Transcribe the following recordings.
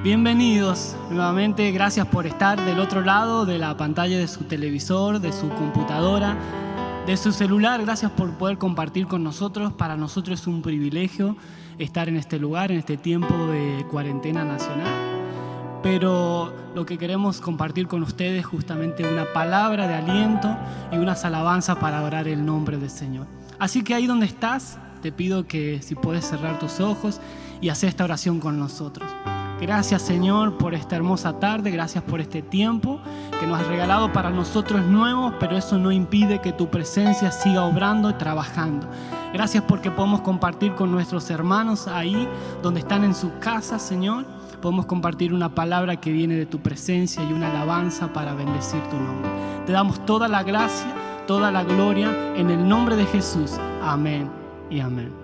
Bienvenidos nuevamente, gracias por estar del otro lado de la pantalla de su televisor, de su computadora, de su celular. Gracias por poder compartir con nosotros. Para nosotros es un privilegio estar en este lugar, en este tiempo de cuarentena nacional. Pero lo que queremos compartir con ustedes es justamente una palabra de aliento y unas alabanzas para adorar el nombre del Señor. Así que ahí donde estás, te pido que si puedes cerrar tus ojos y hacer esta oración con nosotros. Gracias, Señor, por esta hermosa tarde, gracias por este tiempo que nos has regalado para nosotros nuevos, pero eso no impide que tu presencia siga obrando y trabajando. Gracias porque podemos compartir con nuestros hermanos ahí donde están en sus casas, Señor. Podemos compartir una palabra que viene de tu presencia y una alabanza para bendecir tu nombre. Te damos toda la gracia, toda la gloria en el nombre de Jesús. Amén y amén.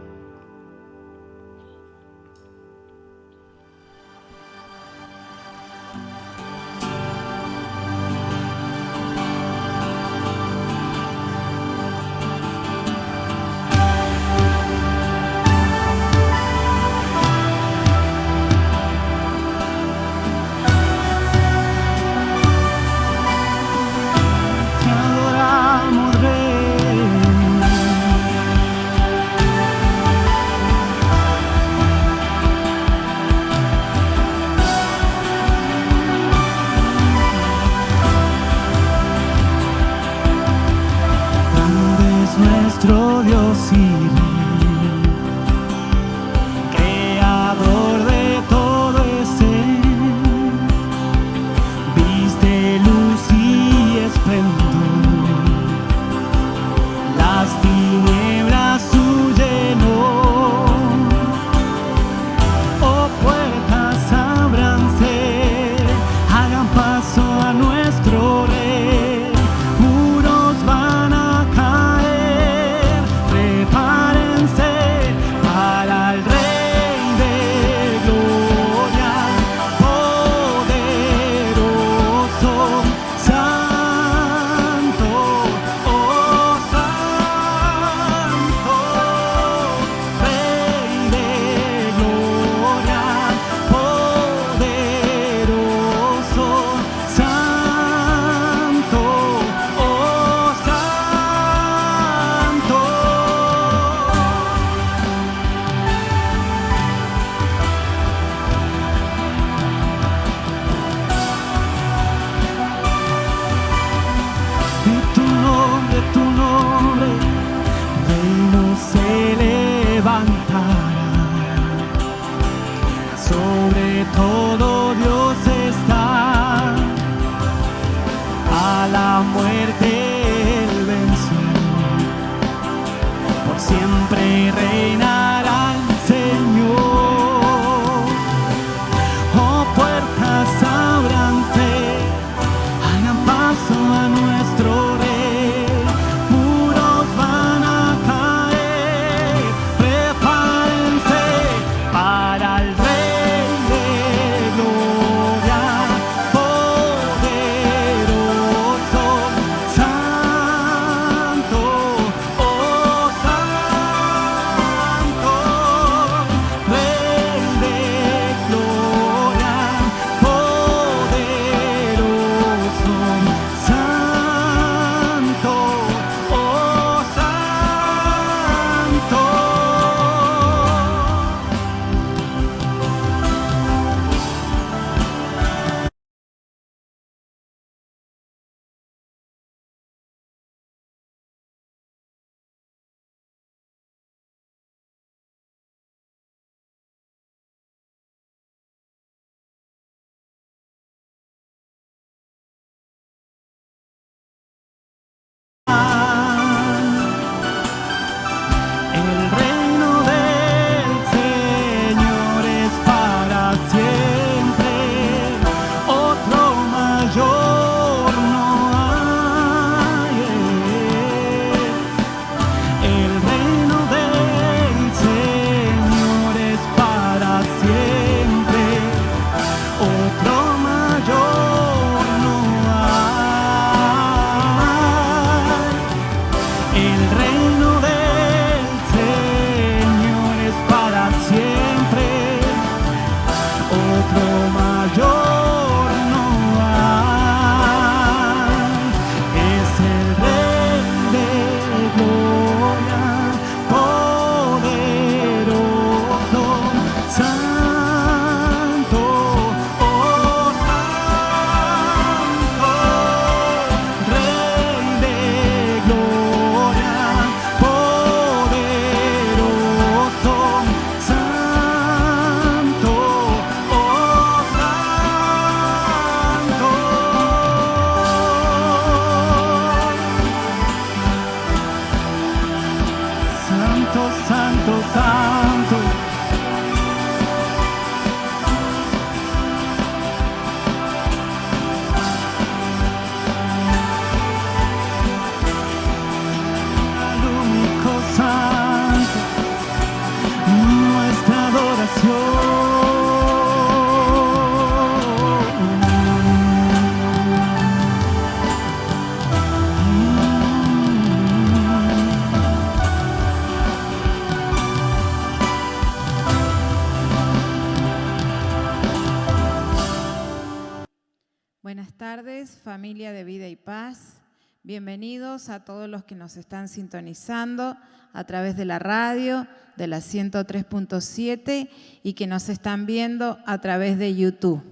Buenas tardes, familia de Vida y Paz. Bienvenidos a todos los que nos están sintonizando a través de la radio, de la 103.7 y que nos están viendo a través de YouTube.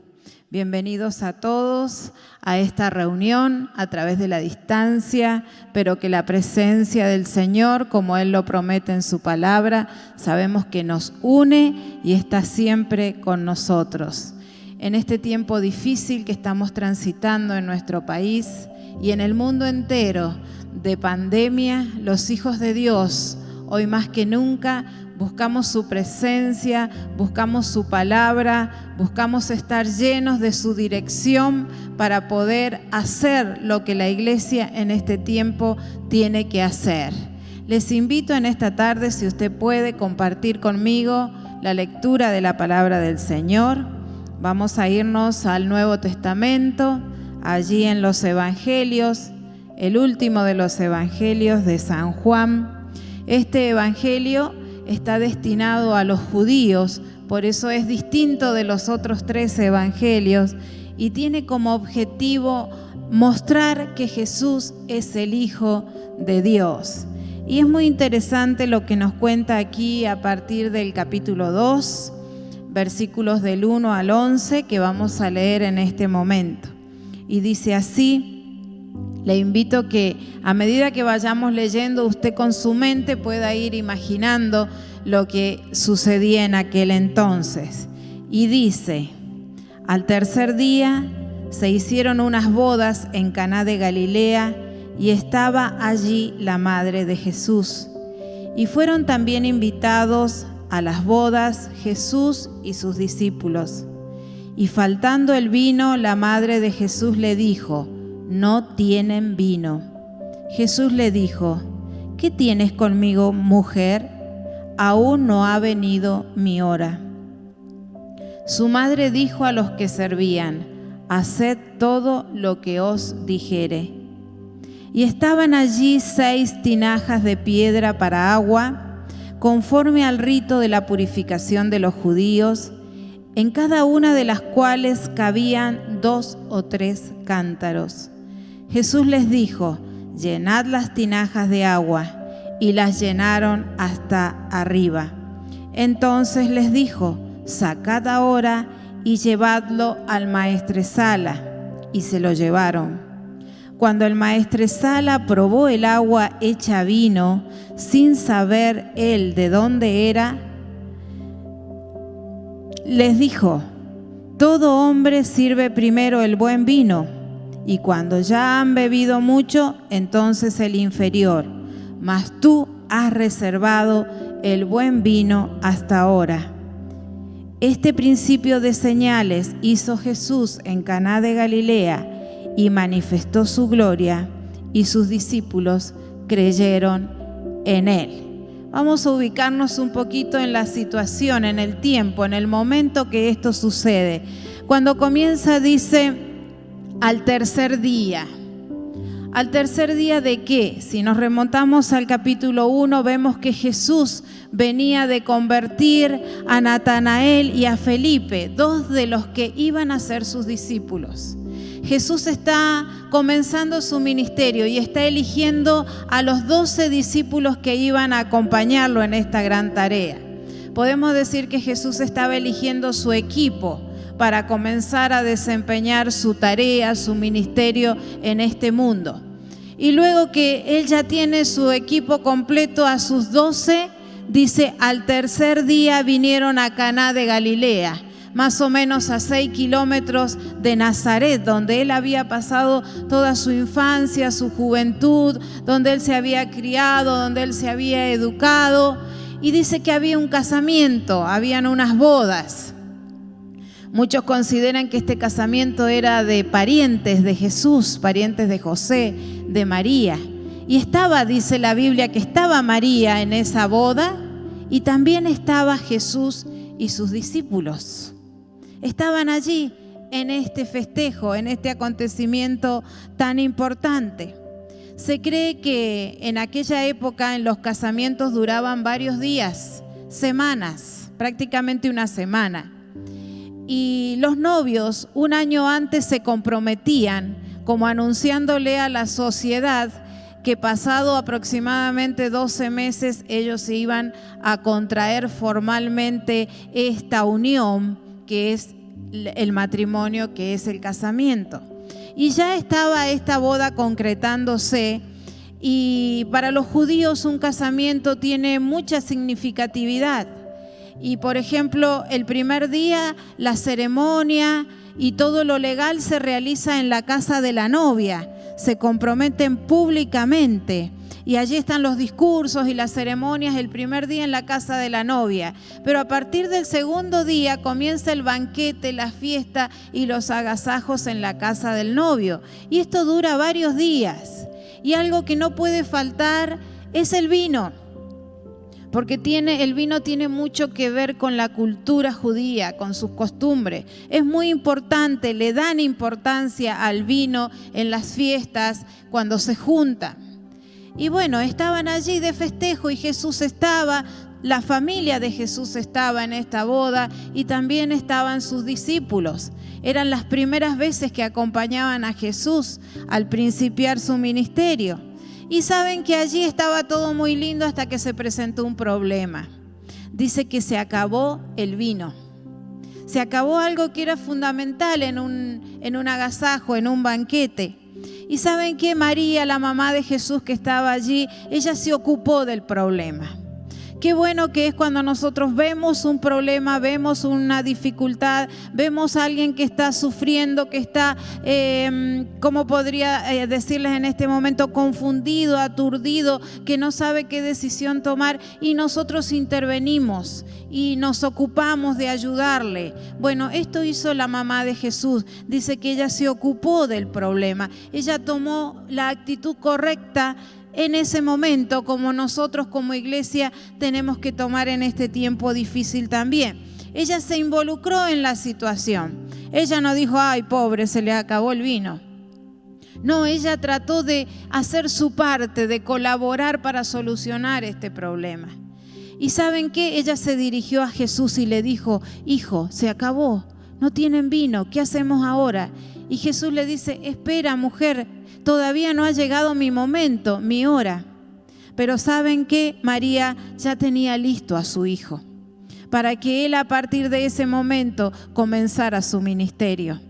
Bienvenidos a todos a esta reunión a través de la distancia, pero que la presencia del Señor, como Él lo promete en su palabra, sabemos que nos une y está siempre con nosotros. En este tiempo difícil que estamos transitando en nuestro país y en el mundo entero de pandemia, los hijos de Dios, hoy más que nunca, buscamos su presencia, buscamos su palabra, buscamos estar llenos de su dirección para poder hacer lo que la iglesia en este tiempo tiene que hacer. Les invito en esta tarde, si usted puede, compartir conmigo la lectura de la palabra del Señor. Vamos a irnos al Nuevo Testamento, allí en los Evangelios, el último de los Evangelios de San Juan. Este Evangelio está destinado a los judíos, por eso es distinto de los otros 3 evangelios y tiene como objetivo mostrar que Jesús es el Hijo de Dios. Y es muy interesante lo que nos cuenta aquí a partir del capítulo 2, versículos del 1 al 11, que vamos a leer en este momento. Y dice así. Le invito que a medida que vayamos leyendo, usted con su mente pueda ir imaginando lo que sucedía en aquel entonces. Y dice: al tercer día se hicieron unas bodas en Caná de Galilea y estaba allí la madre de Jesús. Y fueron también invitados a las bodas Jesús y sus discípulos. Y faltando el vino, la madre de Jesús le dijo: no tienen vino. Jesús le dijo: ¿qué tienes conmigo, mujer? Aún no ha venido mi hora. Su madre dijo a los que servían: haced todo lo que os dijere. Y estaban allí 6 tinajas de piedra para agua, conforme al rito de la purificación de los judíos, en cada una de las cuales cabían 2 o 3 cántaros. Jesús les dijo: llenad las tinajas de agua, y las llenaron hasta arriba. Entonces les dijo: sacad ahora y llevadlo al maestresala. Y se lo llevaron. Cuando el maestresala probó el agua hecha vino, sin saber él de dónde era, les dijo: todo hombre sirve primero el buen vino, y cuando ya han bebido mucho, entonces el inferior. Mas tú has reservado el buen vino hasta ahora. Este principio de señales hizo Jesús en Caná de Galilea y manifestó su gloria, y sus discípulos creyeron en él. Vamos a ubicarnos un poquito en la situación, en el tiempo, en el momento que esto sucede. Cuando comienza, dice: al tercer día. ¿Al tercer día de qué? Si nos remontamos al capítulo 1, vemos que Jesús venía de convertir a Natanael y a Felipe, 2 de los que iban a ser sus discípulos. Jesús está comenzando su ministerio y está eligiendo a los 12 discípulos que iban a acompañarlo en esta gran tarea. Podemos decir que Jesús estaba eligiendo su equipo para comenzar a desempeñar su tarea, su ministerio en este mundo. Y luego que Él ya tiene su equipo completo, a sus 12, dice: al tercer día vinieron a Caná de Galilea, más o menos a 6 kilómetros de Nazaret, donde Él había pasado toda su infancia, su juventud, donde Él se había criado, donde Él se había educado. Y dice que había un casamiento, habían unas bodas. Muchos consideran que este casamiento era de parientes de Jesús, parientes de José, de María. Y estaba, dice la Biblia, que estaba María en esa boda y también estaba Jesús y sus discípulos. Estaban allí en este festejo, en este acontecimiento tan importante. Se cree que en aquella época en los casamientos duraban varios días, semanas, prácticamente una semana. Y y los novios un año antes se comprometían, como anunciándole a la sociedad que pasado aproximadamente 12 meses ellos se iban a contraer formalmente esta unión que es el matrimonio, que es el casamiento. Y ya estaba esta boda concretándose, y para los judíos un casamiento tiene mucha significatividad. Y por ejemplo, el primer día la ceremonia y todo lo legal se realiza en la casa de la novia. Se comprometen públicamente y allí están los discursos y las ceremonias el primer día en la casa de la novia. Pero a partir del segundo día comienza el banquete, la fiesta y los agasajos en la casa del novio. Y esto dura varios días. Y algo que no puede faltar es el vino, porque el vino tiene mucho que ver con la cultura judía, con sus costumbres. Es muy importante, le dan importancia al vino en las fiestas cuando se juntan. Y bueno, estaban allí de festejo y Jesús estaba, la familia de Jesús estaba en esta boda y también estaban sus discípulos. Eran las primeras veces que acompañaban a Jesús al principiar su ministerio. Y saben que allí estaba todo muy lindo hasta que se presentó un problema. Dice que se acabó el vino. Se acabó algo que era fundamental en un agasajo, en un banquete. Y saben que María, la mamá de Jesús que estaba allí, ella se ocupó del problema. Qué bueno que es cuando nosotros vemos un problema, vemos una dificultad, vemos a alguien que está sufriendo, que está, ¿cómo podría decirles en este momento? Confundido, aturdido, que no sabe qué decisión tomar, y nosotros intervenimos y nos ocupamos de ayudarle. Bueno, esto hizo la mamá de Jesús. Dice que ella se ocupó del problema. Ella tomó la actitud correcta en ese momento, como nosotros como iglesia tenemos que tomar en este tiempo difícil también. Ella se involucró en la situación. Ella no dijo, ay, pobre, se le acabó el vino. No, ella trató de hacer su parte, de colaborar para solucionar este problema. ¿Y saben qué? Ella se dirigió a Jesús y le dijo, hijo, se acabó, no tienen vino, ¿qué hacemos ahora? Y Jesús le dice, espera, mujer, todavía no ha llegado mi momento, mi hora. Pero ¿saben qué? María ya tenía listo a su hijo para que él a partir de ese momento comenzara su ministerio.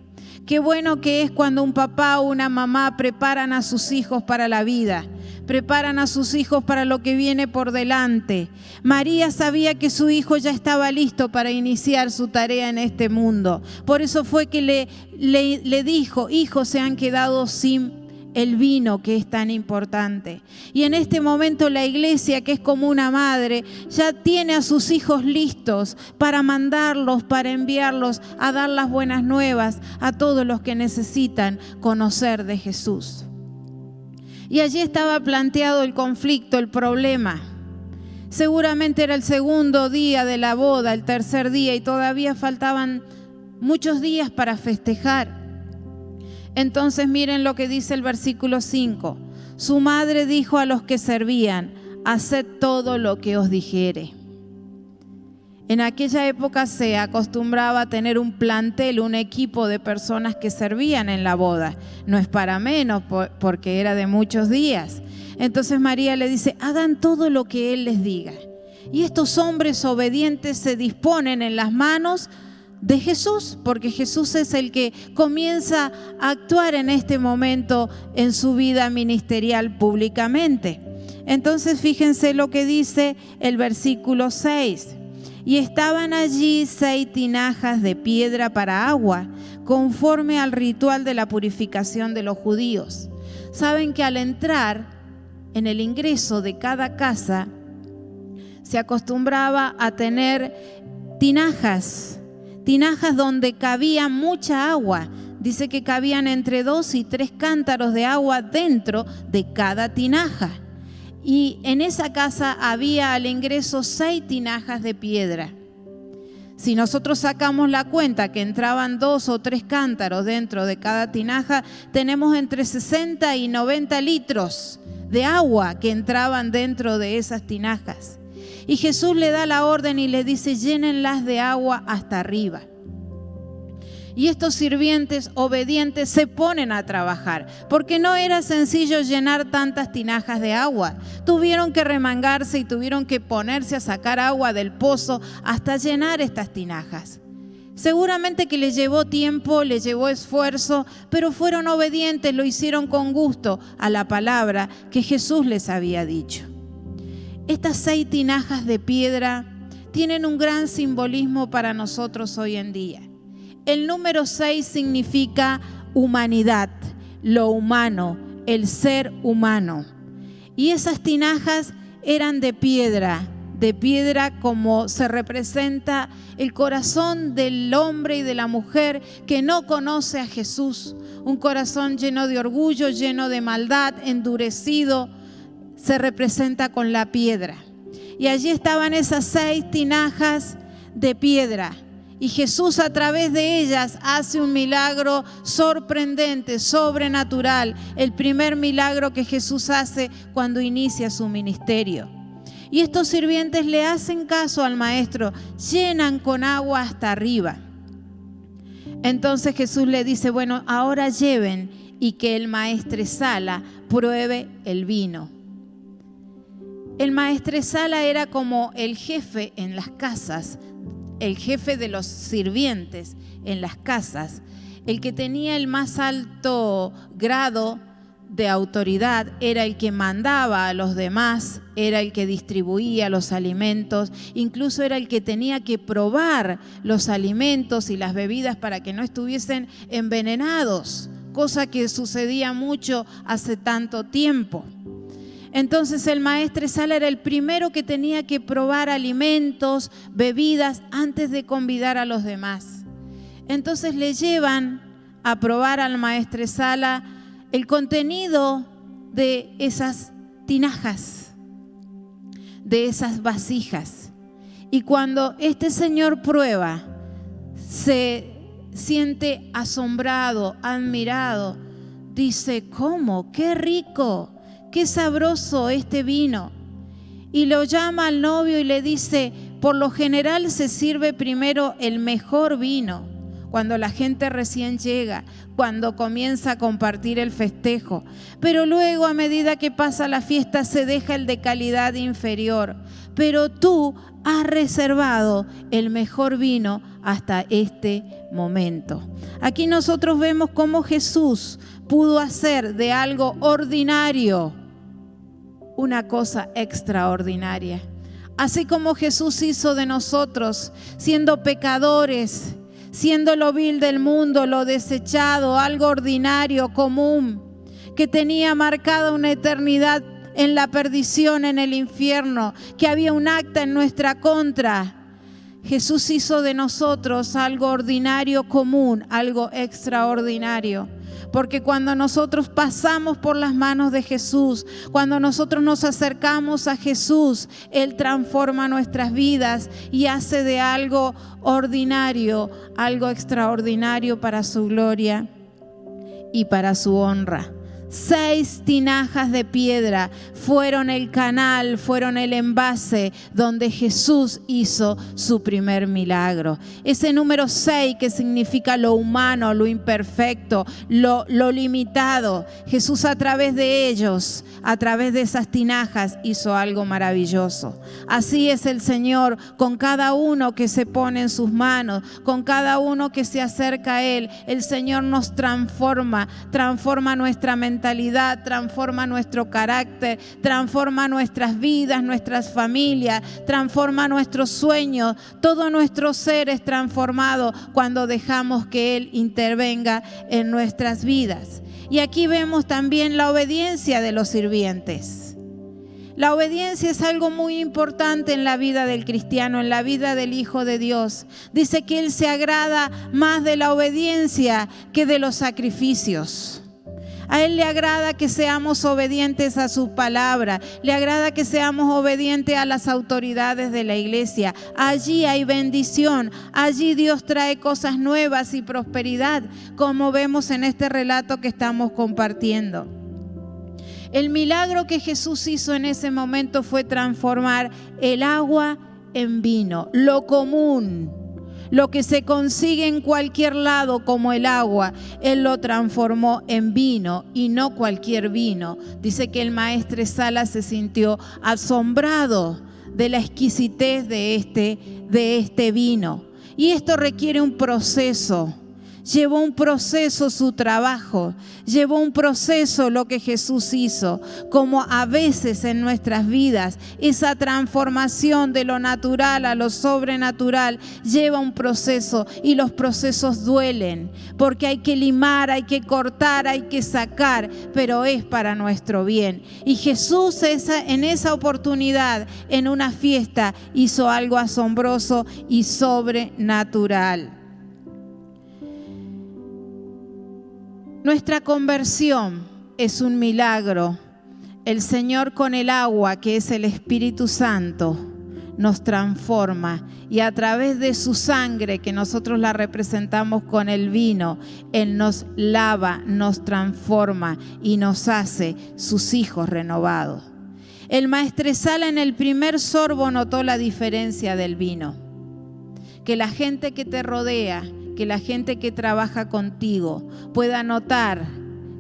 Qué bueno que es cuando un papá o una mamá preparan a sus hijos para la vida, preparan a sus hijos para lo que viene por delante. María sabía que su hijo ya estaba listo para iniciar su tarea en este mundo. Por eso fue que le dijo, hijos se han quedado sin el vino, que es tan importante. Y en este momento la iglesia, que es como una madre, ya tiene a sus hijos listos para mandarlos, para enviarlos a dar las buenas nuevas a todos los que necesitan conocer de Jesús. Y allí estaba planteado el conflicto, el problema. Seguramente era el segundo día de la boda, el tercer día, y todavía faltaban muchos días para festejar. Entonces miren lo que dice el versículo 5. Su madre dijo a los que servían, haced todo lo que os dijere. En aquella época se acostumbraba a tener un plantel, un equipo de personas que servían en la boda. No es para menos porque era de muchos días. Entonces María le dice, hagan todo lo que Él les diga. Y estos hombres obedientes se disponen en las manos de Jesús, porque Jesús es el que comienza a actuar en este momento en su vida ministerial públicamente. Entonces fíjense lo que dice el versículo 6. Y estaban allí 6 tinajas de piedra para agua, conforme al ritual de la purificación de los judíos. Saben que al entrar en el ingreso de cada casa, se acostumbraba a tener tinajas donde cabía mucha agua. Dice que cabían entre 2 y 3 cántaros de agua dentro de cada tinaja. Y en esa casa había al ingreso 6 tinajas de piedra. Si nosotros sacamos la cuenta que entraban 2 o 3 cántaros dentro de cada tinaja, tenemos entre 60 y 90 litros de agua que entraban dentro de esas tinajas. Y Jesús le da la orden y le dice, llénenlas de agua hasta arriba. Y estos sirvientes obedientes se ponen a trabajar, porque no era sencillo llenar tantas tinajas de agua. Tuvieron que remangarse y tuvieron que ponerse a sacar agua del pozo hasta llenar estas tinajas. Seguramente que les llevó tiempo, les llevó esfuerzo, pero fueron obedientes, lo hicieron con gusto a la palabra que Jesús les había dicho. Estas 6 tinajas de piedra tienen un gran simbolismo para nosotros hoy en día. El número 6 significa humanidad, lo humano, el ser humano. Y esas tinajas eran de piedra como se representa el corazón del hombre y de la mujer que no conoce a Jesús. Un corazón lleno de orgullo, lleno de maldad, endurecido, se representa con la piedra. Y allí estaban esas 6 tinajas de piedra. Y Jesús a través de ellas hace un milagro sorprendente, sobrenatural. El primer milagro que Jesús hace cuando inicia su ministerio. Y estos sirvientes le hacen caso al maestro, llenan con agua hasta arriba. Entonces Jesús le dice, bueno, ahora lleven y que el maestresala pruebe el vino. El maestresala era como el jefe en las casas, el jefe de los sirvientes en las casas, el que tenía el más alto grado de autoridad, era el que mandaba a los demás, era el que distribuía los alimentos, incluso era el que tenía que probar los alimentos y las bebidas para que no estuviesen envenenados, cosa que sucedía mucho hace tanto tiempo. Entonces el maestresala era el primero que tenía que probar alimentos, bebidas, antes de convidar a los demás. Entonces le llevan a probar al maestresala el contenido de esas tinajas, de esas vasijas. Y cuando este señor prueba, se siente asombrado, admirado. Dice, ¿cómo? ¡Qué rico! ¡Qué sabroso este vino! Y lo llama al novio y le dice, por lo general se sirve primero el mejor vino, cuando la gente recién llega, cuando comienza a compartir el festejo. Pero luego, a medida que pasa la fiesta, se deja el de calidad inferior. Pero tú has reservado el mejor vino hasta este momento. Aquí nosotros vemos cómo Jesús pudo hacer de algo ordinario una cosa extraordinaria. Así como Jesús hizo de nosotros, siendo pecadores, siendo lo vil del mundo, lo desechado, algo ordinario, común, que tenía marcada una eternidad en la perdición, en el infierno, que había un acta en nuestra contra. Jesús hizo de nosotros algo ordinario, común, algo extraordinario. Porque cuando nosotros pasamos por las manos de Jesús, cuando nosotros nos acercamos a Jesús, Él transforma nuestras vidas y hace de algo ordinario, algo extraordinario para su gloria y para su honra. 6 tinajas de piedra fueron el canal, fueron el envase donde Jesús hizo su primer milagro. Ese número 6 que significa lo humano, lo imperfecto, lo limitado. Jesús a través de ellos, a través de esas tinajas, hizo algo maravilloso. Así es el Señor con cada uno que se pone en sus manos, con cada uno que se acerca a Él. El Señor nos transforma nuestra mentalidad, transforma nuestro carácter, transforma nuestras vidas, nuestras familias, transforma nuestros sueños. Todo nuestro ser es transformado cuando dejamos que Él intervenga en nuestras vidas. Y aquí vemos también la obediencia de los sirvientes. La obediencia es algo muy importante en la vida del cristiano, en la vida del Hijo de Dios. Dice que Él se agrada más de la obediencia que de los sacrificios. A Él le agrada que seamos obedientes a su palabra, le agrada que seamos obedientes a las autoridades de la iglesia. Allí hay bendición, allí Dios trae cosas nuevas y prosperidad, como vemos en este relato que estamos compartiendo. El milagro que Jesús hizo en ese momento fue transformar el agua en vino, lo común, Lo que se consigue en cualquier lado como el agua, Él lo transformó en vino, y no cualquier vino. Dice que el maestresala se sintió asombrado de la exquisitez de este vino. Y esto requiere un proceso. Llevó un proceso su trabajo, llevó un proceso lo que Jesús hizo, como a veces en nuestras vidas esa transformación de lo natural a lo sobrenatural lleva un proceso, y los procesos duelen, porque hay que limar, hay que cortar, hay que sacar, pero es para nuestro bien. Y Jesús en esa oportunidad, en una fiesta, hizo algo asombroso y sobrenatural. Nuestra conversión es un milagro. El Señor, con el agua, que es el Espíritu Santo, nos transforma, y a través de su sangre, que nosotros la representamos con el vino, Él nos lava, nos transforma y nos hace sus hijos renovados. El maestresala en el primer sorbo notó la diferencia del vino. Que la gente que te rodea, que la gente que trabaja contigo pueda notar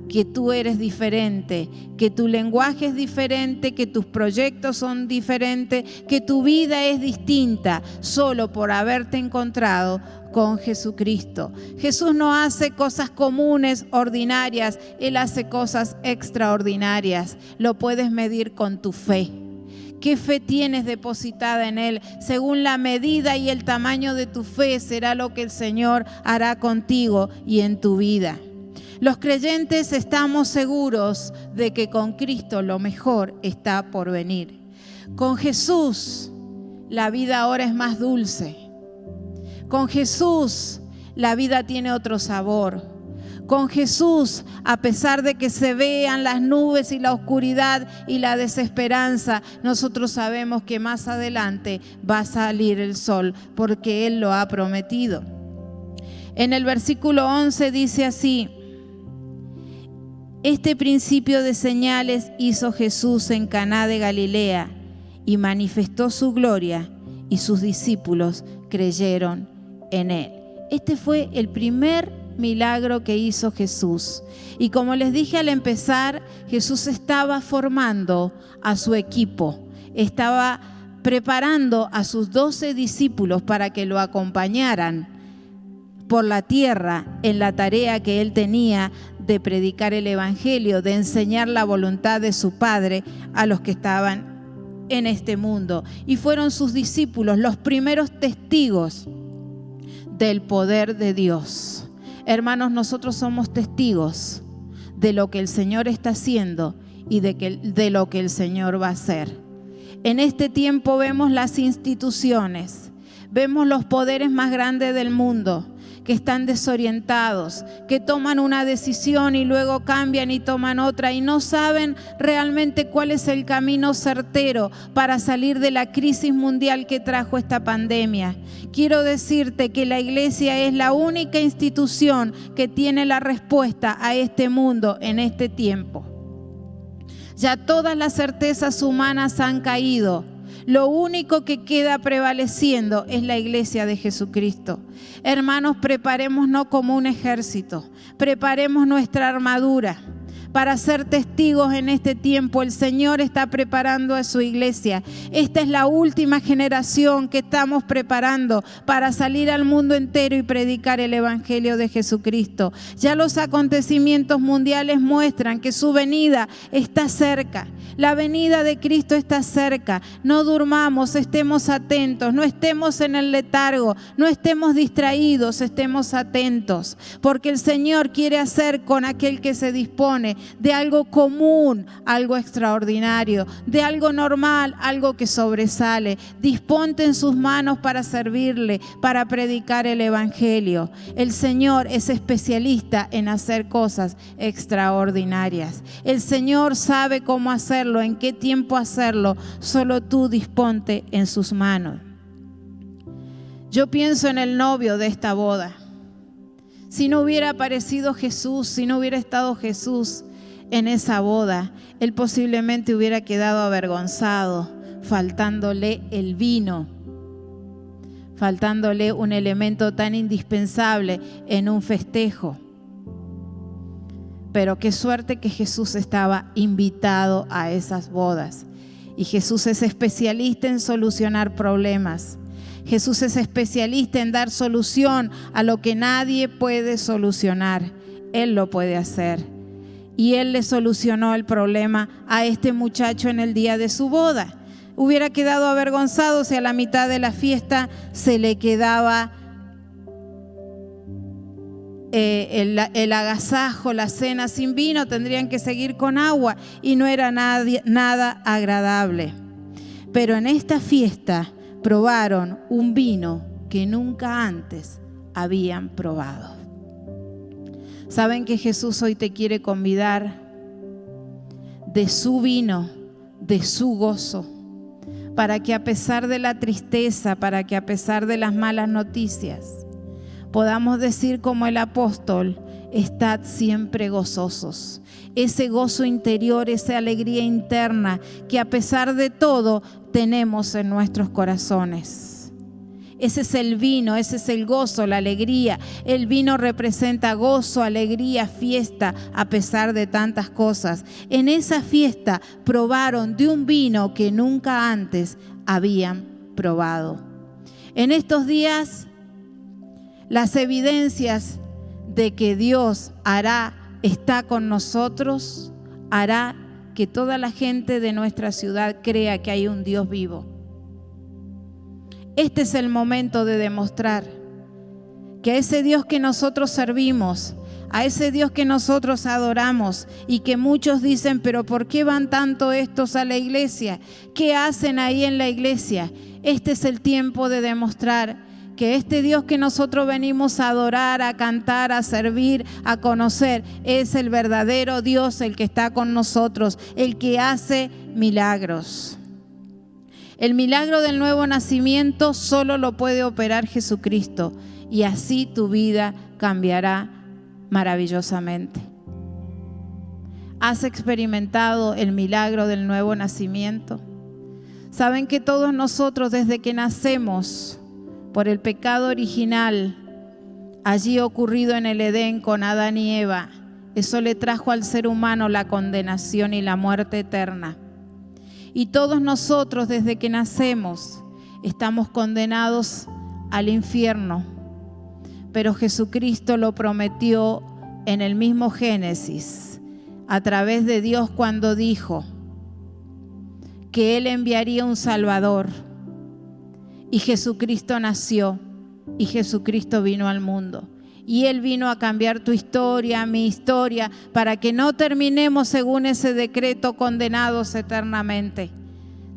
que tú eres diferente, que tu lenguaje es diferente, que tus proyectos son diferentes, que tu vida es distinta, solo por haberte encontrado con Jesucristo. Jesús no hace cosas comunes, ordinarias, Él hace cosas extraordinarias. Lo puedes medir con tu fe. ¿Qué fe tienes depositada en Él? Según la medida y el tamaño de tu fe será lo que el Señor hará contigo y en tu vida. Los creyentes estamos seguros de que con Cristo lo mejor está por venir. Con Jesús la vida ahora es más dulce. Con Jesús la vida tiene otro sabor. Con Jesús, a pesar de que se vean las nubes y la oscuridad y la desesperanza, nosotros sabemos que más adelante va a salir el sol, porque Él lo ha prometido. En el versículo 11 dice así: este principio de señales hizo Jesús en Caná de Galilea y manifestó su gloria, y sus discípulos creyeron en Él. Este fue el primer milagro que hizo Jesús. Y como les dije al empezar, Jesús estaba formando a su equipo, estaba preparando a sus 12 discípulos para que lo acompañaran por la tierra en la tarea que Él tenía de predicar el Evangelio, de enseñar la voluntad de su Padre a los que estaban en este mundo. Y fueron sus discípulos los primeros testigos del poder de Dios. Hermanos, nosotros somos testigos de lo que el Señor está haciendo y de lo que el Señor va a hacer. En este tiempo vemos las instituciones, vemos los poderes más grandes del mundo que están desorientados, que toman una decisión y luego cambian y toman otra, y no saben realmente cuál es el camino certero para salir de la crisis mundial que trajo esta pandemia. Quiero decirte que la iglesia es la única institución que tiene la respuesta a este mundo en este tiempo. Ya todas las certezas humanas han caído. Lo único que queda prevaleciendo es la iglesia de Jesucristo. Hermanos, preparémonos como un ejército, preparemos nuestra armadura para ser testigos en este tiempo. El Señor está preparando a su iglesia. Esta es la última generación que estamos preparando para salir al mundo entero y predicar el Evangelio de Jesucristo. Ya los acontecimientos mundiales muestran que su venida está cerca. La venida de Cristo está cerca. No durmamos, estemos atentos, no estemos en el letargo, no estemos distraídos, estemos atentos, porque el Señor quiere hacer con aquel que se dispone de algo común, algo extraordinario, de algo normal, algo que sobresale. Disponte en sus manos para servirle, para predicar el Evangelio. El Señor es especialista en hacer cosas extraordinarias. El Señor sabe cómo hacerlo, en qué tiempo hacerlo. Solo tú disponte en sus manos. Yo pienso en el novio de esta boda. Si no hubiera aparecido Jesús, si no hubiera estado Jesús en esa boda, él posiblemente hubiera quedado avergonzado, faltándole el vino. faltándole un elemento tan indispensable en un festejo. Pero qué suerte que Jesús estaba invitado a esas bodas. Y Jesús es especialista en solucionar problemas. Jesús es especialista en dar solución a lo que nadie puede solucionar. Él lo puede hacer. Y Él le solucionó el problema a este muchacho en el día de su boda. Hubiera quedado avergonzado si a la mitad de la fiesta se le quedaba el agasajo, la cena sin vino. Tendrían que seguir con agua y no era nada agradable. Pero en esta fiesta probaron un vino que nunca antes habían probado. ¿Saben que Jesús hoy te quiere convidar de su vino, de su gozo? Para que a pesar de la tristeza, para que a pesar de las malas noticias, podamos decir como el apóstol: estad siempre gozosos. Ese gozo interior, esa alegría interna que a pesar de todo tenemos en nuestros corazones. Ese es el vino, ese es el gozo, la alegría. El vino representa gozo, alegría, fiesta, a pesar de tantas cosas. En esa fiesta probaron de un vino que nunca antes habían probado. En estos días, las evidencias de que Dios está con nosotros, hará que toda la gente de nuestra ciudad crea que hay un Dios vivo. Este es el momento de demostrar que a ese Dios que nosotros servimos, a ese Dios que nosotros adoramos y que muchos dicen: pero ¿por qué van tanto estos a la iglesia? ¿Qué hacen ahí en la iglesia? Este es el tiempo de demostrar que este Dios que nosotros venimos a adorar, a cantar, a servir, a conocer, es el verdadero Dios, el que está con nosotros, el que hace milagros. El milagro del nuevo nacimiento solo lo puede operar Jesucristo, y así tu vida cambiará maravillosamente. ¿Has experimentado el milagro del nuevo nacimiento? Saben que todos nosotros, desde que nacemos por el pecado original, allí ocurrido en el Edén con Adán y Eva, eso le trajo al ser humano la condenación y la muerte eterna. Y todos nosotros, desde que nacemos, estamos condenados al infierno. Pero Jesucristo lo prometió en el mismo Génesis, a través de Dios, cuando dijo que Él enviaría un Salvador. Y Jesucristo nació, y Jesucristo vino al mundo. Y Él vino a cambiar tu historia, mi historia, para que no terminemos según ese decreto condenados eternamente.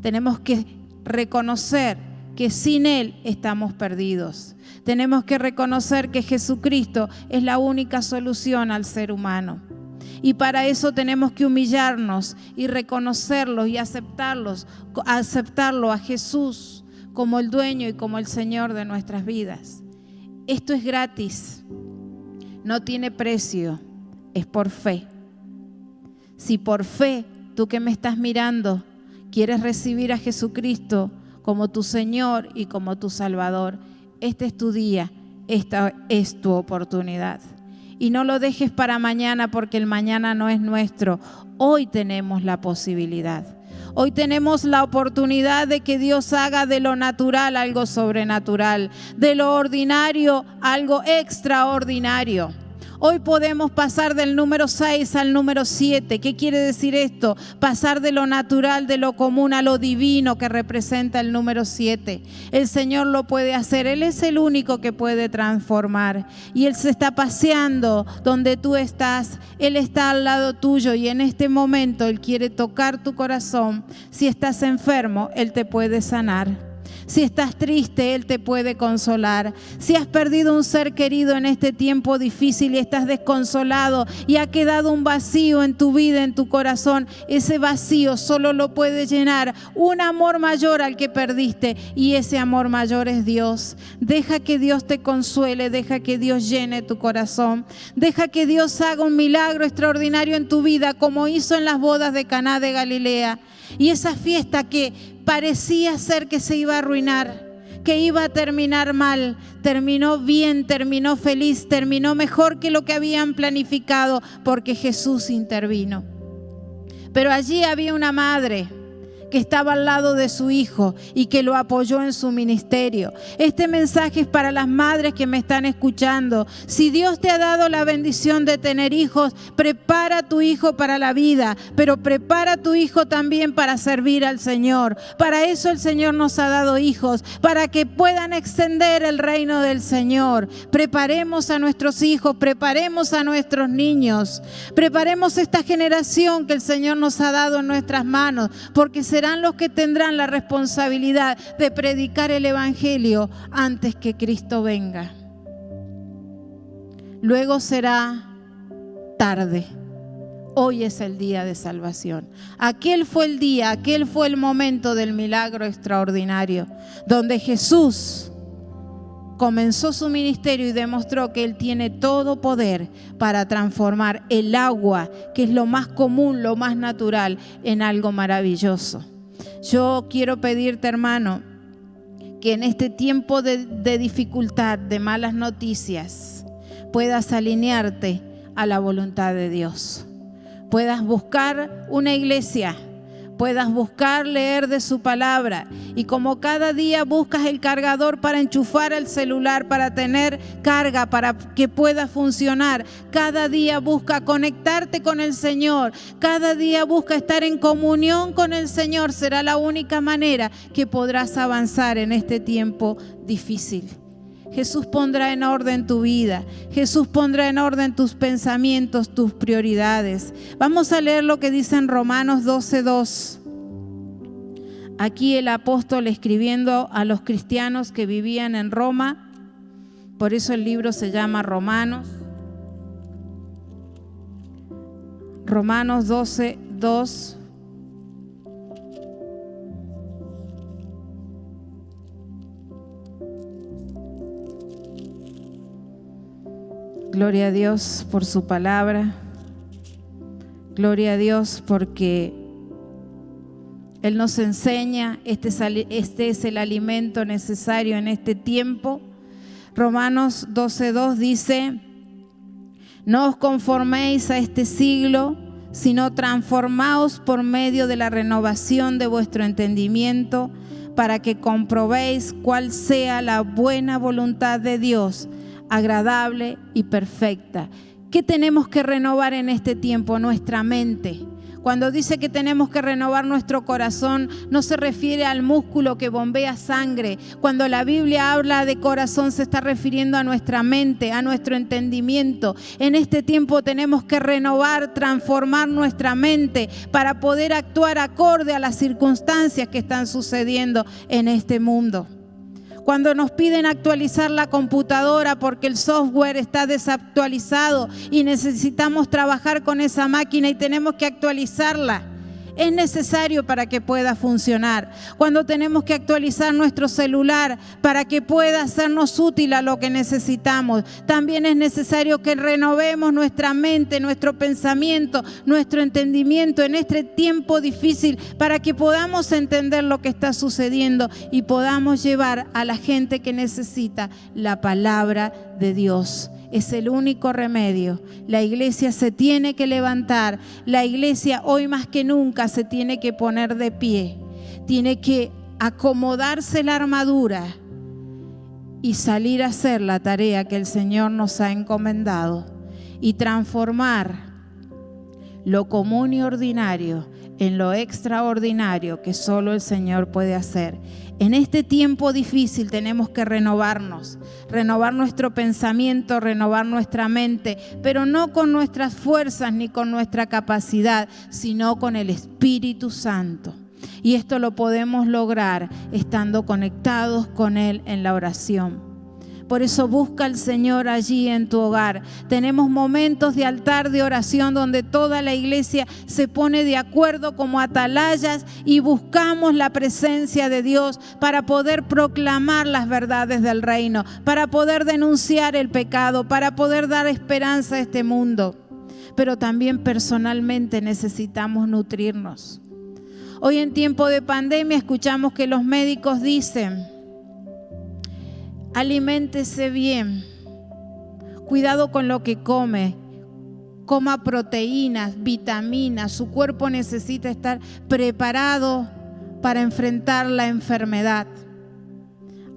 Tenemos que reconocer que sin Él estamos perdidos. Tenemos que reconocer que Jesucristo es la única solución al ser humano. Y para eso tenemos que humillarnos y reconocerlo y aceptarlo a Jesús como el dueño y como el Señor de nuestras vidas. Esto es gratis, no tiene precio, es por fe. Si por fe, tú que me estás mirando, quieres recibir a Jesucristo como tu Señor y como tu Salvador, este es tu día, esta es tu oportunidad. Y no lo dejes para mañana, porque el mañana no es nuestro. Hoy tenemos la posibilidad. Hoy tenemos la oportunidad de que Dios haga de lo natural algo sobrenatural, de lo ordinario algo extraordinario. Hoy podemos pasar del número 6 al número 7. ¿Qué quiere decir esto? Pasar de lo natural, de lo común, a lo divino que representa el número 7. El Señor lo puede hacer. Él es el único que puede transformar. Y Él se está paseando donde tú estás. Él está al lado tuyo y en este momento Él quiere tocar tu corazón. Si estás enfermo, Él te puede sanar. Si estás triste, Él te puede consolar. Si has perdido un ser querido en este tiempo difícil y estás desconsolado y ha quedado un vacío en tu vida, en tu corazón, ese vacío solo lo puede llenar un amor mayor al que perdiste, y ese amor mayor es Dios. Deja que Dios te consuele, deja que Dios llene tu corazón, deja que Dios haga un milagro extraordinario en tu vida, como hizo en las bodas de Caná de Galilea. Y esa fiesta que parecía ser que se iba a arruinar, que iba a terminar mal. Terminó bien, terminó feliz, terminó mejor que lo que habían planificado, porque Jesús intervino. Pero allí había una madre que estaba al lado de su hijo y que lo apoyó en su ministerio. Este mensaje es para las madres que me están escuchando. Si Dios te ha dado la bendición de tener hijos, prepara a tu hijo para la vida, pero prepara a tu hijo también para servir al Señor. Para eso el Señor nos ha dado hijos, para que puedan extender el reino del Señor. Preparemos a nuestros hijos, preparemos a nuestros niños, preparemos esta generación que el Señor nos ha dado en nuestras manos, porque serán los que tendrán la responsabilidad de predicar el Evangelio antes que Cristo venga. Luego será tarde. Hoy es el día de salvación. Aquel fue el día, aquel fue el momento del milagro extraordinario, donde Jesús comenzó su ministerio y demostró que Él tiene todo poder para transformar el agua, que es lo más común, lo más natural, en algo maravilloso. Yo quiero pedirte, hermano, que en este tiempo de dificultad, de malas noticias, puedas alinearte a la voluntad de Dios. Puedas buscar una iglesia, puedas buscar leer de su palabra, y como cada día buscas el cargador para enchufar el celular, para tener carga, para que pueda funcionar, cada día busca conectarte con el Señor, cada día busca estar en comunión con el Señor. Será la única manera que podrás avanzar en este tiempo difícil. Jesús pondrá en orden tu vida. Jesús pondrá en orden tus pensamientos, tus prioridades. Vamos a leer lo que dice en Romanos 12:2. Aquí el apóstol escribiendo a los cristianos que vivían en Roma. Por eso el libro se llama Romanos. Romanos 12:2. Gloria a Dios por su palabra. Gloria a Dios porque Él nos enseña, este es el alimento necesario en este tiempo. Romanos 12:2 dice: no os conforméis a este siglo, sino transformaos por medio de la renovación de vuestro entendimiento, para que comprobéis cuál sea la buena voluntad de Dios, agradable y perfecta. ¿Qué tenemos que renovar en este tiempo? Nuestra mente. Cuando dice que tenemos que renovar nuestro corazón, no se refiere al músculo que bombea sangre. Cuando la Biblia habla de corazón, se está refiriendo a nuestra mente, a nuestro entendimiento. En este tiempo tenemos que renovar, transformar nuestra mente para poder actuar acorde a las circunstancias que están sucediendo en este mundo. Cuando nos piden actualizar la computadora porque el software está desactualizado y necesitamos trabajar con esa máquina y tenemos que actualizarla, es necesario para que pueda funcionar. Cuando tenemos que actualizar nuestro celular para que pueda hacernos útil a lo que necesitamos, también es necesario que renovemos nuestra mente, nuestro pensamiento, nuestro entendimiento en este tiempo difícil, para que podamos entender lo que está sucediendo y podamos llevar a la gente que necesita la palabra de Dios. Es el único remedio. La iglesia se tiene que levantar. La iglesia hoy más que nunca se tiene que poner de pie. Tiene que acomodarse la armadura y salir a hacer la tarea que el Señor nos ha encomendado y transformar lo común y ordinario en lo extraordinario que solo el Señor puede hacer. En este tiempo difícil tenemos que renovarnos, renovar nuestro pensamiento, renovar nuestra mente, pero no con nuestras fuerzas ni con nuestra capacidad, sino con el Espíritu Santo. Y esto lo podemos lograr estando conectados con Él en la oración. Por eso busca al Señor allí en tu hogar. Tenemos momentos de altar de oración donde toda la iglesia se pone de acuerdo como atalayas y buscamos la presencia de Dios para poder proclamar las verdades del reino, para poder denunciar el pecado, para poder dar esperanza a este mundo. Pero también personalmente necesitamos nutrirnos. Hoy en tiempo de pandemia escuchamos que los médicos dicen aliméntese bien, cuidado con lo que come, coma proteínas, vitaminas. Su cuerpo necesita estar preparado para enfrentar la enfermedad.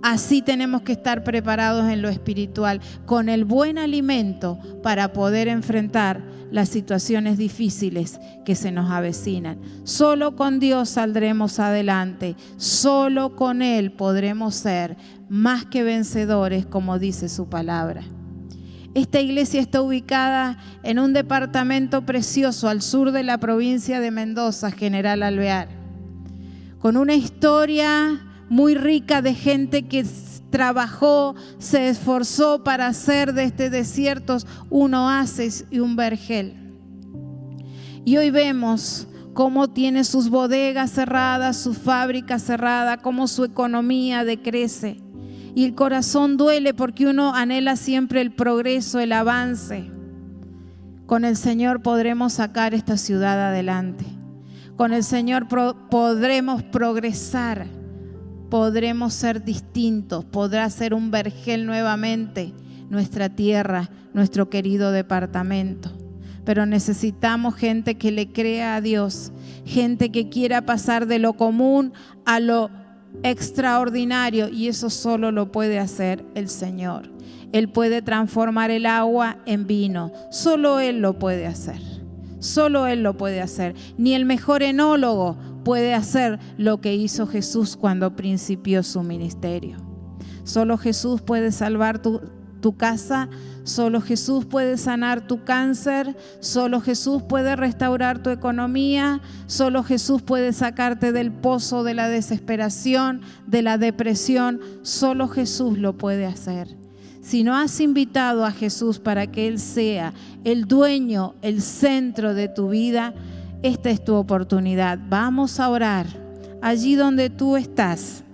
Así tenemos que estar preparados en lo espiritual, con el buen alimento para poder enfrentar las situaciones difíciles que se nos avecinan. Solo con Dios saldremos adelante, solo con Él podremos ser más que vencedores, como dice su palabra. Esta iglesia está ubicada en un departamento precioso al sur de la provincia de Mendoza, General Alvear, con una historia muy rica de gente que trabajó, se esforzó para hacer de este desierto un oasis y un vergel. Y hoy vemos cómo tiene sus bodegas cerradas, su fábrica cerrada, cómo su economía decrece. Y el corazón duele porque uno anhela siempre el progreso, el avance. Con el Señor podremos sacar esta ciudad adelante. Con el Señor podremos progresar. Podremos ser distintos, podrá ser un vergel nuevamente nuestra tierra, nuestro querido departamento. Pero necesitamos gente que le crea a Dios, gente que quiera pasar de lo común a lo extraordinario, y eso solo lo puede hacer el Señor. Él puede transformar el agua en vino, solo Él lo puede hacer. Solo Él lo puede hacer. Ni el mejor enólogo puede hacer lo que hizo Jesús cuando principió su ministerio. Solo Jesús puede salvar tu casa, solo Jesús puede sanar tu cáncer, solo Jesús puede restaurar tu economía, solo Jesús puede sacarte del pozo de la desesperación, de la depresión, solo Jesús lo puede hacer. Si no has invitado a Jesús para que Él sea el dueño, el centro de tu vida, esta es tu oportunidad. Vamos a orar allí donde tú estás,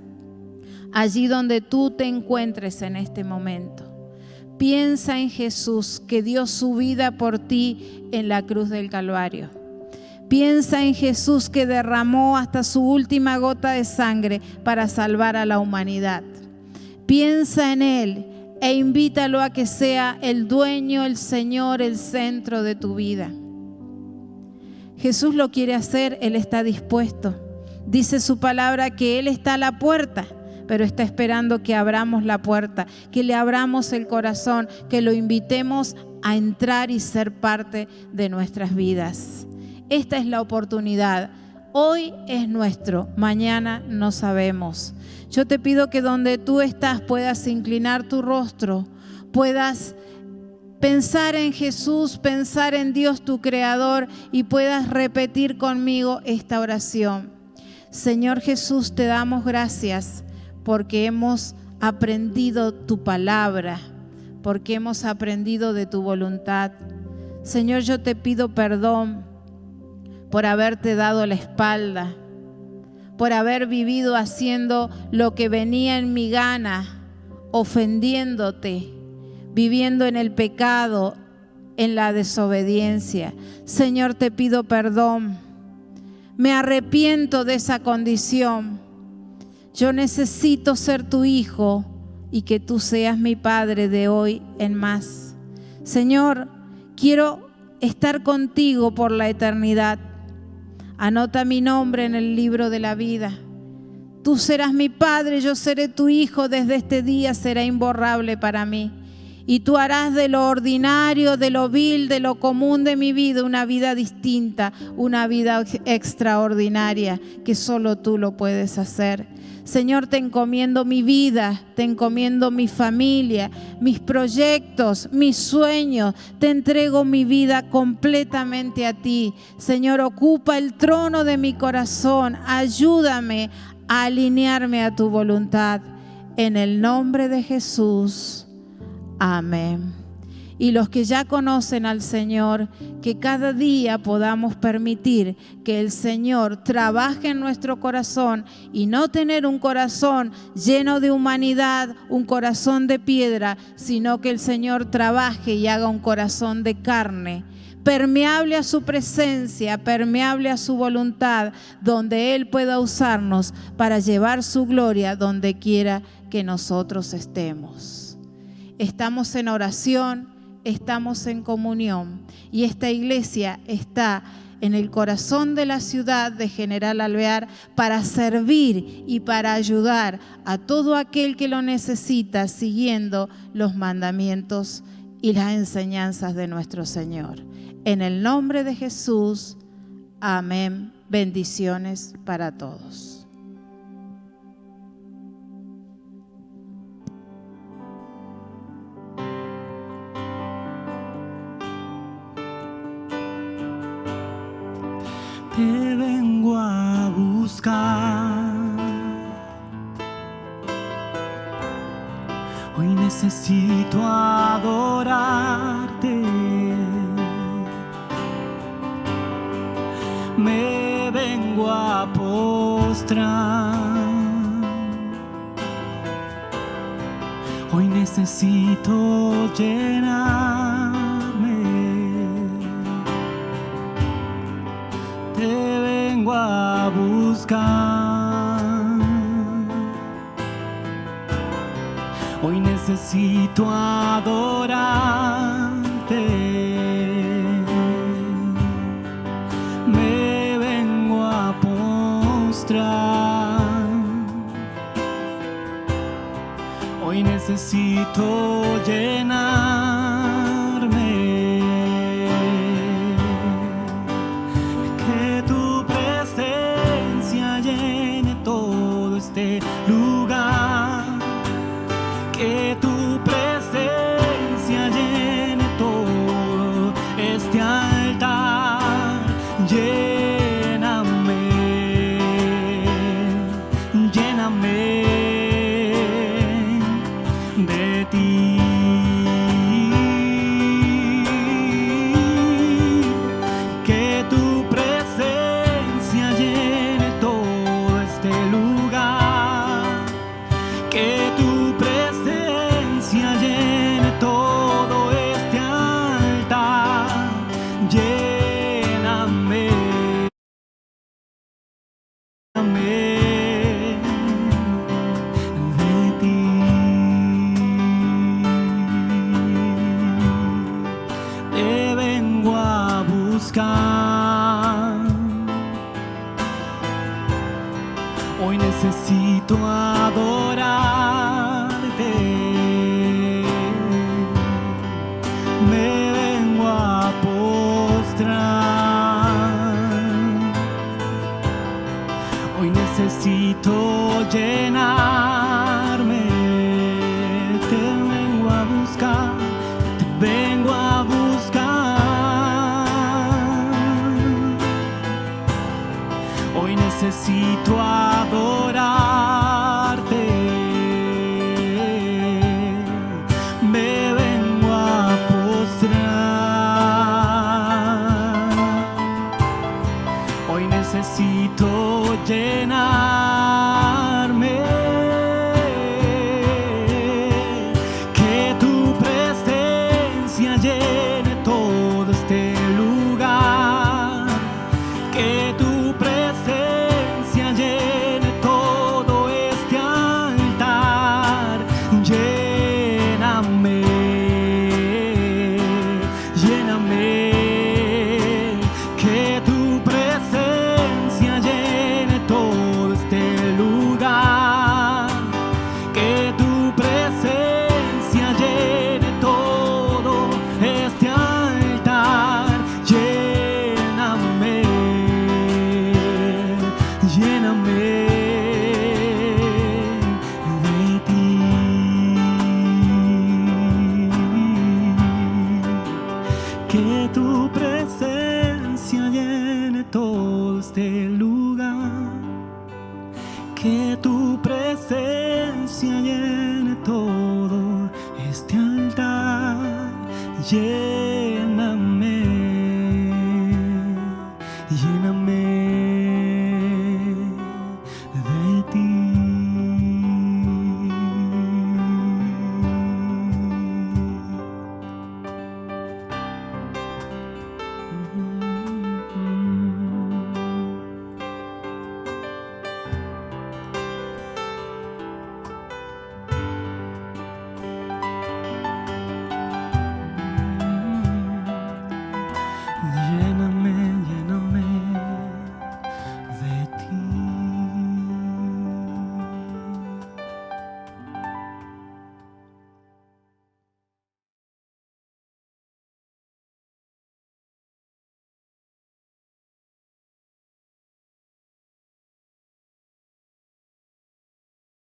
allí donde tú te encuentres en este momento. Piensa en Jesús, que dio su vida por ti en la cruz del Calvario. Piensa en Jesús, que derramó hasta su última gota de sangre para salvar a la humanidad. Piensa en Él e invítalo a que sea el dueño, el Señor, el centro de tu vida. Jesús lo quiere hacer, Él está dispuesto. Dice su palabra que Él está a la puerta, pero está esperando que abramos la puerta, que le abramos el corazón, que lo invitemos a entrar y ser parte de nuestras vidas. Esta es la oportunidad. Hoy es nuestro, mañana no sabemos. Yo te pido que donde tú estás puedas inclinar tu rostro, puedas pensar en Jesús, pensar en Dios tu Creador, y puedas repetir conmigo esta oración. Señor Jesús, te damos gracias porque hemos aprendido tu palabra, porque hemos aprendido de tu voluntad. Señor, yo te pido perdón por haberte dado la espalda, por haber vivido haciendo lo que venía en mi gana, ofendiéndote, viviendo en el pecado, en la desobediencia. Señor, te pido perdón. Me arrepiento de esa condición. Yo necesito ser tu hijo y que tú seas mi Padre de hoy en más. Señor, quiero estar contigo por la eternidad. Anota mi nombre en el libro de la vida. Tú serás mi Padre, yo seré tu hijo. Desde este día será imborrable para mí. Y tú harás de lo ordinario, de lo vil, de lo común de mi vida, una vida distinta, una vida extraordinaria, que solo tú lo puedes hacer. Señor, te encomiendo mi vida, te encomiendo mi familia, mis proyectos, mis sueños. Te entrego mi vida completamente a ti. Señor, ocupa el trono de mi corazón. Ayúdame a alinearme a tu voluntad. En el nombre de Jesús. Amén. y los que ya conocen al Señor, que cada día podamos permitir que el Señor trabaje en nuestro corazón y no tener un corazón lleno de humanidad, un corazón de piedra, sino que el Señor trabaje y haga un corazón de carne, permeable a su presencia, permeable a su voluntad, donde Él pueda usarnos para llevar su gloria donde quiera que nosotros estemos. Estamos en oración, estamos en comunión, y esta iglesia está en el corazón de la ciudad de General Alvear para servir y para ayudar a todo aquel que lo necesita, siguiendo los mandamientos y las enseñanzas de nuestro Señor. En el nombre de Jesús, amén. Bendiciones para todos. Te vengo a buscar. Hoy necesito adorarte. Me vengo a postrar. Hoy necesito llenarme. Te vengo a buscar. Hoy necesito adorarte. Me vengo a postrar. Hoy necesito llenarme. Que tu presencia llene todo este lugar. Que tu presencia llene todo este altar. Lléname, lléname de ti. Que tu presencia llene todo este lugar. Que tu presencia llene todo este altar. Lléname, lléname de ti. Te vengo a buscar. Hoy necesito adorarte. Me vengo a postrar. Hoy necesito llenarme. Te vengo a buscar. Te vengo a buscar. Hoy necesito adorarte. Me vengo a postrar. Hoy necesito llenarme. Que tu presencia llene todo este lugar. Que tu presencia llene todo este altar. Lléname, lléname. Que tu presencia llene todo este lugar. Que tu presencia llene todo este altar. Lléname, lléname de ti. Que tu presencia llene todo este lugar. Que tu presencia llene todo este altar. llena.